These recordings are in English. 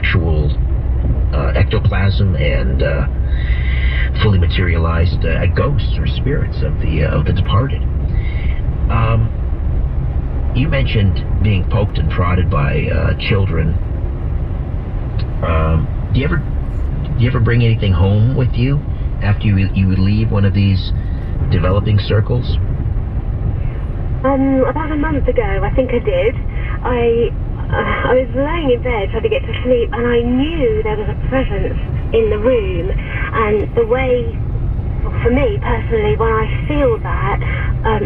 actual ectoplasm and fully materialized ghosts or spirits of the departed. You mentioned being poked and prodded by children. Do you ever bring anything home with you after you leave one of these developing circles? About a month ago, I think I did. I was lying in bed trying to get to sleep, and I knew there was a presence in the room. And the way, for me personally, when I feel that,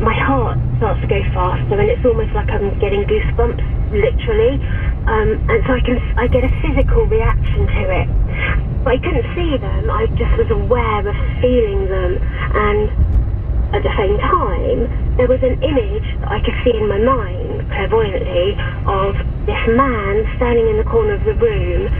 my heart starts to go faster, and it's almost like I'm getting goosebumps, literally. And so I get a physical reaction to it. But I couldn't see them. I just was aware of feeling them, and at the same time, there was an image that I could see in my mind, clairvoyantly, of this man standing in the corner of the room,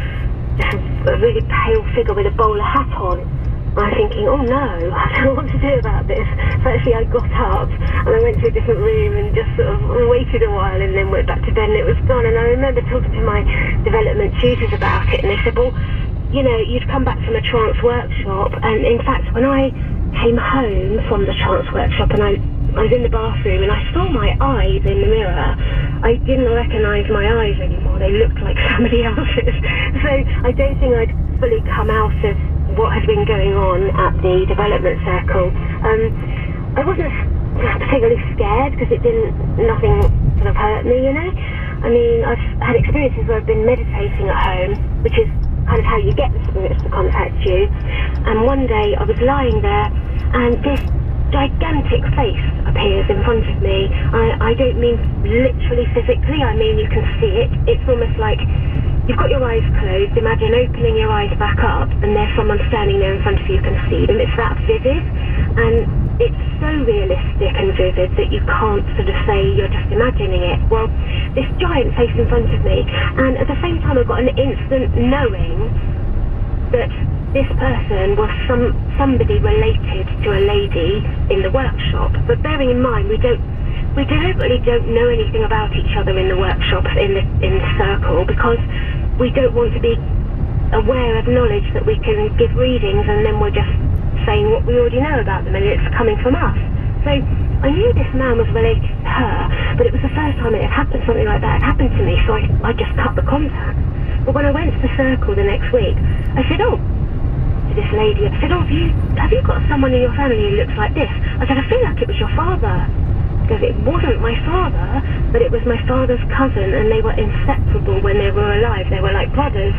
just a really pale figure with a bowler hat on. And I'm thinking, oh no, I don't know what to do about this. So actually I got up and I went to a different room and just sort of waited a while and then went back to bed and it was gone. And I remember talking to my development tutors about it, and they said, well, you know, you'd come back from a trance workshop, and in fact when I came home from the trance workshop and I was in the bathroom and I saw my eyes in the mirror, I didn't recognise my eyes anymore. They looked like somebody else's. So I don't think I'd fully come out of what had been going on at the development circle. I wasn't particularly scared because nothing sort of hurt me, you know. I mean, I've had experiences where I've been meditating at home, which is kind of how you get the spirits to contact you. And one day I was lying there and this gigantic face appears in front of me. I don't mean literally physically, I mean you can see it. It's almost like you've got your eyes closed, imagine opening your eyes back up and there's someone standing there in front of you, you can see them. It's that vivid, and it's so realistic and vivid that you can't sort of say you're just imagining it. Well, this giant face in front of me, and at the same time I got an instant knowing that this person was somebody related to a lady in the workshop. But bearing in mind, we deliberately don't know anything about each other in the workshop, in the circle, because we don't want to be aware of knowledge that we can give readings and then we're just saying what we already know about them and it's coming from us. So I knew this man was related to her, but it was the first time it had happened, something like that had happened to me, so I just cut the contact. But when I went to the circle the next week, I said, oh, to this lady, I said, oh, have you got someone in your family who looks like this? I said, I feel like it was your father. Because it wasn't my father, but it was my father's cousin, and they were inseparable when they were alive. They were like brothers.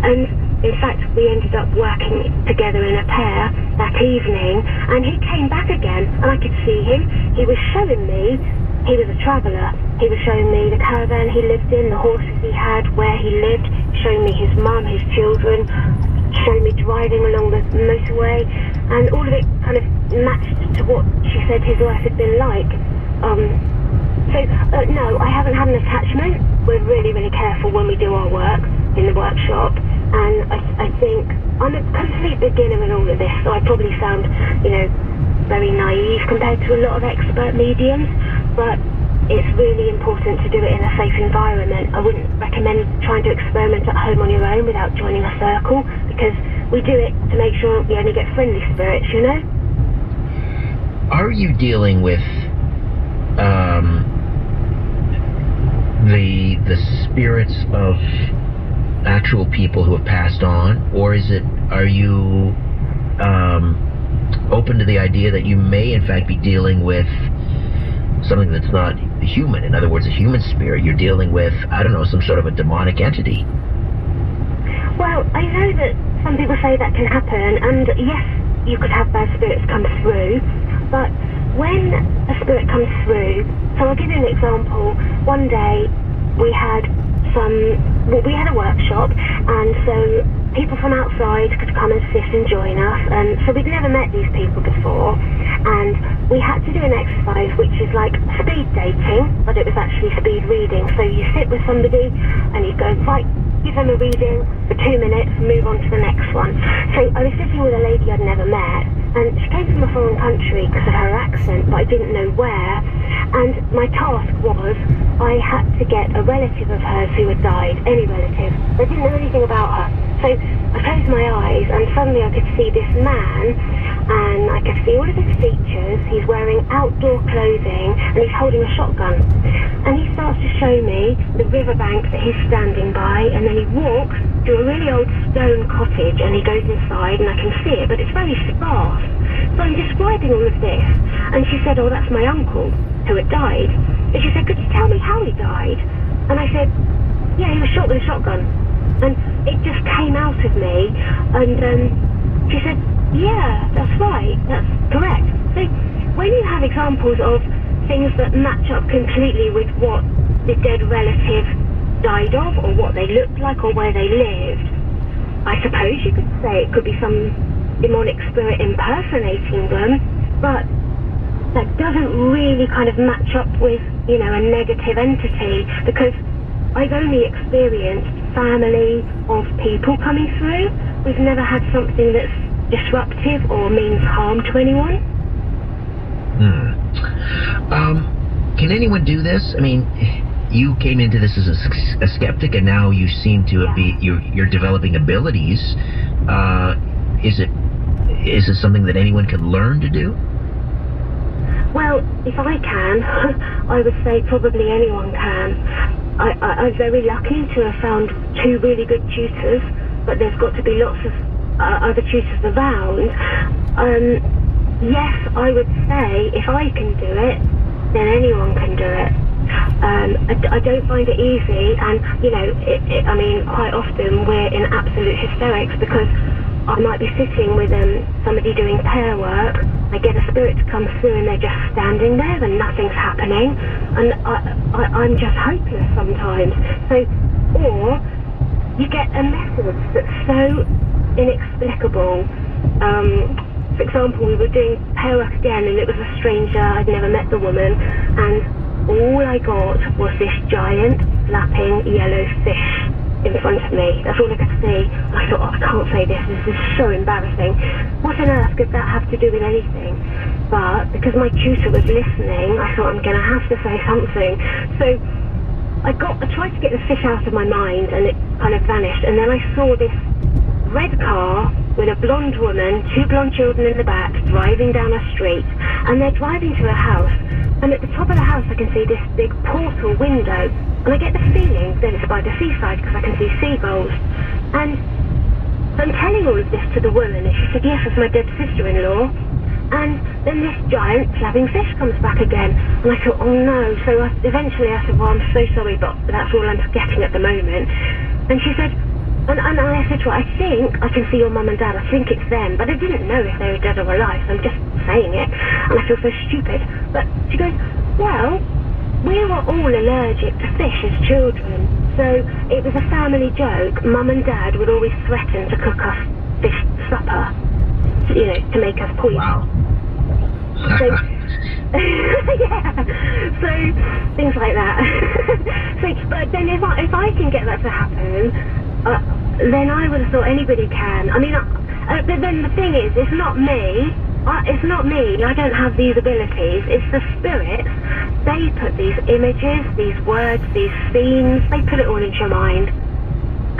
And in fact, we ended up working together in a pair that evening, and he came back again, and I could see him. He was showing me, he was a traveller, he was showing me the caravan he lived in, the horses he had, where he lived, showing me his mum, his children, showing me driving along the motorway, and all of it kind of matched to what she said his life had been like. No, I haven't had an attachment. We're really, really careful when we do our work in the workshop, and I think I'm a complete beginner in all of this, so I probably sound, you know, very naive compared to a lot of expert mediums, but it's really important to do it in a safe environment. I wouldn't recommend trying to experiment at home on your own without joining a circle, because we do it to make sure we only get friendly spirits, you know? Are you dealing with the spirits of actual people who have passed on, or are you open to the idea that you may in fact be dealing with something that's not human? In other words, a human spirit. You're dealing with, I don't know, some sort of a demonic entity. Well, I know that some people say that can happen, and yes, you could have bad spirits come through, but when a spirit comes through, so I'll give you an example. One day we had a workshop, and so people from outside could come and sit and join us, and so we'd never met these people before, and we had to do an exercise which is like speed dating, but it was actually speed reading. So you sit with somebody and you go, right, give them a reading for 2 minutes, move on to the next one. So I was sitting with a lady I'd never met, and she came from a foreign country because of her accent, but I didn't know where, And my task was, I had to get a relative of hers who had died, any relative. I didn't know anything about her. So I closed my eyes and suddenly I could see this man and I could see all of his features. He's wearing outdoor clothing and he's holding a shotgun. And he starts to show me the riverbank that he's standing by, and then he walks to a really old stone cottage and he goes inside and I can see it, but it's very sparse. So I'm describing all of this and she said, oh, that's my uncle who had died. And she said, could you tell me how he died? And I said, yeah, he was shot with a shotgun. And it just came out of me, and she said, yeah, that's right, that's correct. So when you have examples of things that match up completely with what the dead relative died of, or what they looked like, or where they lived, I suppose you could say it could be some demonic spirit impersonating them, but that doesn't really kind of match up with, you know, a negative entity, because I've only experienced family of people coming through. We've never had something that's disruptive or means harm to anyone. Can anyone do this? I mean, you came into this as a skeptic, and now you seem to be you're developing abilities. Is it something that anyone can learn to do? Well, if I can, I would say probably anyone can. I'm very lucky to have found 2 really good tutors, but there's got to be lots of other tutors around. Yes, I would say if I can do it, then anyone can do it. I don't find it easy, and you know, I mean, quite often we're in absolute hysterics because I might be sitting with somebody doing pair work. I get a spirit to come through and they're just standing there and nothing's happening, and I'm just hopeless sometimes. So, or you get a message that's so inexplicable. For example, we were doing pair work again and it was a stranger. I'd never met the woman, and all I got was this giant flapping yellow fish in front of me. That's all I could see. I thought, oh, I can't say this is so embarrassing. What on earth could that have to do with anything? But because my tutor was listening, I thought I'm going to have to say something. So I tried to get the fish out of my mind, and it kind of vanished. And then I saw this red car with a blonde woman, 2 blonde children in the back, driving down a street. And they're driving to a house. And at the top of the house, I can see this big portal window. And I get the feeling that it's by the seaside because I can see seagulls. And I'm telling all of this to the woman, and she said, yes, it's my dead sister-in-law. And then this giant flapping fish comes back again. And I thought, oh no. So eventually I said, well, I'm so sorry, but that's all I'm getting at the moment. And she said, and I said to her, I think I can see your mum and dad. I think it's them. But I didn't know if they were dead or alive, so I'm just saying it. And I feel so stupid. But she goes, well, we were all allergic to fish as children, so it was a family joke. Mum and Dad would always threaten to cook us fish supper, you know, to make us poison. Wow. So, yeah, so things like that. So, but then if I can get that to happen, then I would have thought anybody can. I mean, but then the thing is, it's not me. It's not me. I don't have these abilities. It's the spirits. They put these images, these words, these scenes, they put it all into your mind.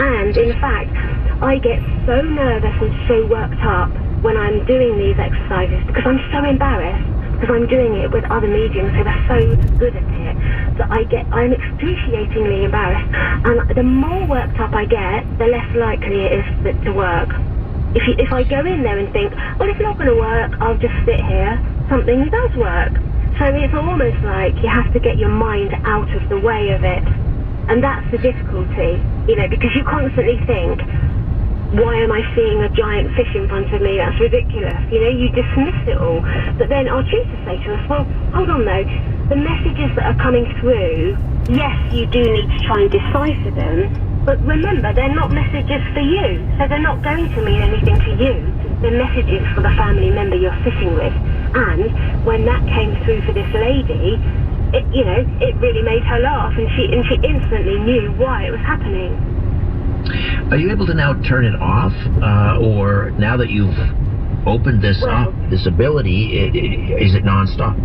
And in fact, I get so nervous and so worked up when I'm doing these exercises because I'm so embarrassed, because I'm doing it with other mediums who are so good at it, that I'm excruciatingly embarrassed. And the more worked up I get, the less likely it is for it to work. If I go in there and think, well, it's not going to work, I'll just sit here, something does work. So it's almost like you have to get your mind out of the way of it. And that's the difficulty, you know, because you constantly think, why am I seeing a giant fish in front of me? That's ridiculous. You know, you dismiss it all. But then our tutors say to us, well, hold on though, the messages that are coming through, yes, you do need to try and decipher them, but remember, they're not messages for you, so they're not going to mean anything to you. They're messages for the family member you're sitting with. And when that came through for this lady, it really made her laugh, and she instantly knew why it was happening. Are you able to now turn it off, or now that you've opened this up, this ability, is it nonstop?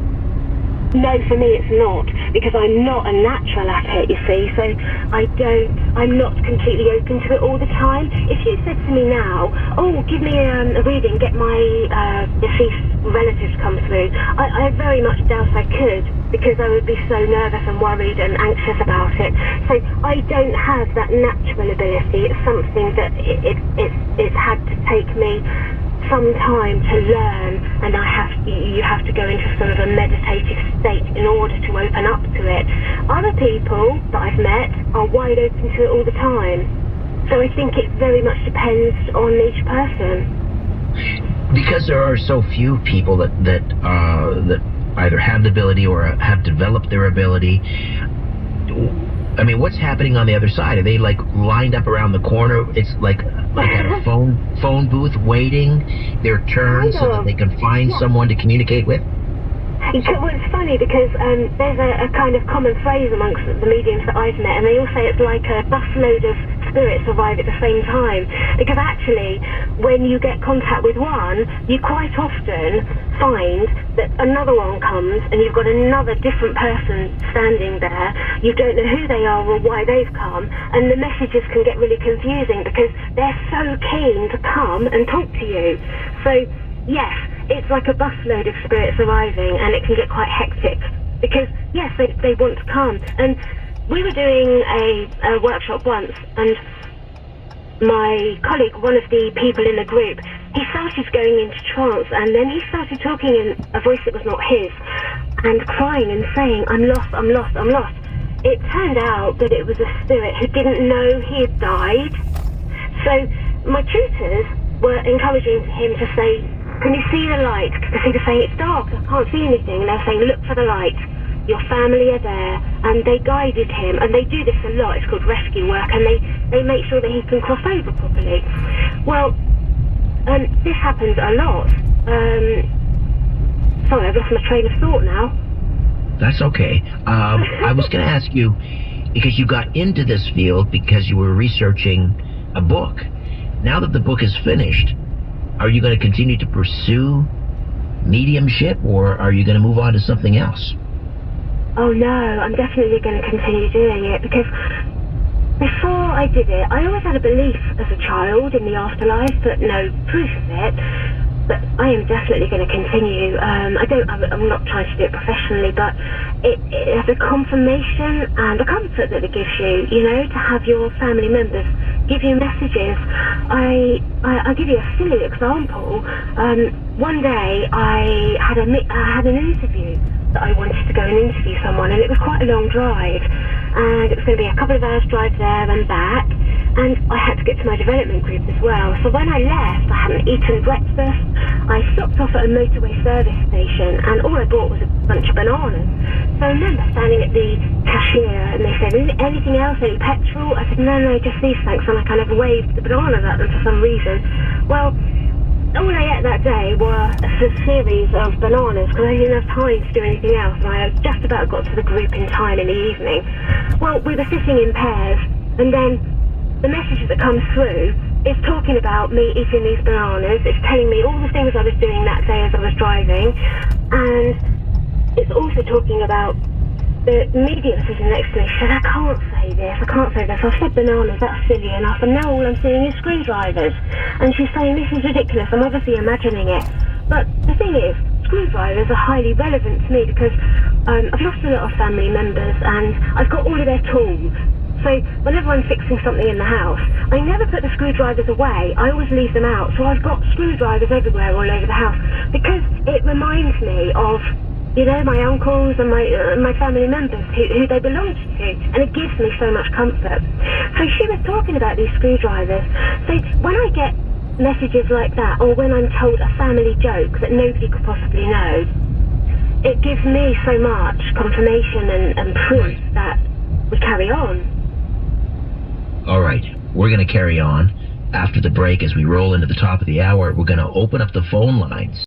No, for me it's not, because I'm not a natural at it, you see, so I'm not completely open to it all the time. If you said to me now, oh, give me a reading, get my deceased relatives come through, I very much doubt I could, because I would be so nervous and worried and anxious about it. So I don't have that natural ability. It's something that it's had to take me some time to learn, and you have to go into sort of a meditative state in order to open up to it. Other people that I've met are wide open to it all the time. So I think it very much depends on each person. Because there are so few people that either have the ability or have developed their ability. I mean, what's happening on the other side? Are they like lined up around the corner? It's like at a phone booth waiting their turn so that they can find someone to communicate with? Well, it's funny because there's a kind of common phrase amongst the mediums that I've met, and they all say it's like a busload of spirits arrive at the same time. Because actually, when you get contact with one, you quite often find that another one comes and you've got another different person standing there. You don't know who they are or why they've come, and the messages can get really confusing because they're so keen to come and talk to you. So, yes, it's like a busload of spirits arriving, and it can get quite hectic because, yes, they want to come. And we were doing a workshop once, and my colleague, one of the people in the group, he started going into trance, and then he started talking in a voice that was not his, and crying and saying, I'm lost, I'm lost, I'm lost. It turned out that it was a spirit who didn't know he had died. So my tutors were encouraging him to say, can you see the light? Because he was saying, it's dark, I can't see anything. And they were saying, look for the light. Your family are there. And they guided him. And they do this a lot. It's called rescue work. And they make sure that he can cross over properly. Well, this happens a lot. Sorry, I've lost my train of thought now. That's okay. I was going to ask you, because you got into this field because you were researching a book. Now that the book is finished, are you going to continue to pursue mediumship, or are you going to move on to something else? Oh no, I'm definitely going to continue doing it, because before I did it, I always had a belief as a child in the afterlife, but no proof of it. But I am definitely going to continue. I'm not trying to do it professionally, but it has a confirmation and a comfort that it gives you, to have your family members give you messages. I'll give you a silly example. One day I had an interview that I wanted to go and interview someone, and it was quite a long drive, and it was going to be a couple of hours drive there and back, and I had to get to my development group as well. So when I left, I hadn't eaten breakfast. I stopped off at a motorway service station, and all I bought was a bunch of bananas. So I remember standing at the cashier, and they said, anything else, any petrol? I said, no, just these, thanks, and I kind of waved the bananas at them for some reason. Well, all I ate that day were a series of bananas because I didn't have time to do anything else, and I just about got to the group in time in the evening. Well, we were sitting in pairs, and then the message that comes through is talking about me eating these bananas. It's telling me all the things I was doing that day as I was driving, and it's also talking about the medium sitting next to me. She said, I can't say this, I can't say this. I've said bananas, that's silly enough, and now all I'm seeing is screwdrivers. And she's saying, this is ridiculous, I'm obviously imagining it. But the thing is, screwdrivers are highly relevant to me because I've lost a lot of family members, and I've got all of their tools. So whenever I'm fixing something in the house, I never put the screwdrivers away, I always leave them out. So I've got screwdrivers everywhere all over the house because it reminds me of my uncles and my family members who they belonged to, and it gives me so much comfort. So she was talking about these screwdrivers. So when I get messages like that, or when I'm told a family joke that nobody could possibly know, it gives me so much confirmation and proof that we carry on. All right, we're going to carry on. After the break, as we roll into the top of the hour, we're going to open up the phone lines.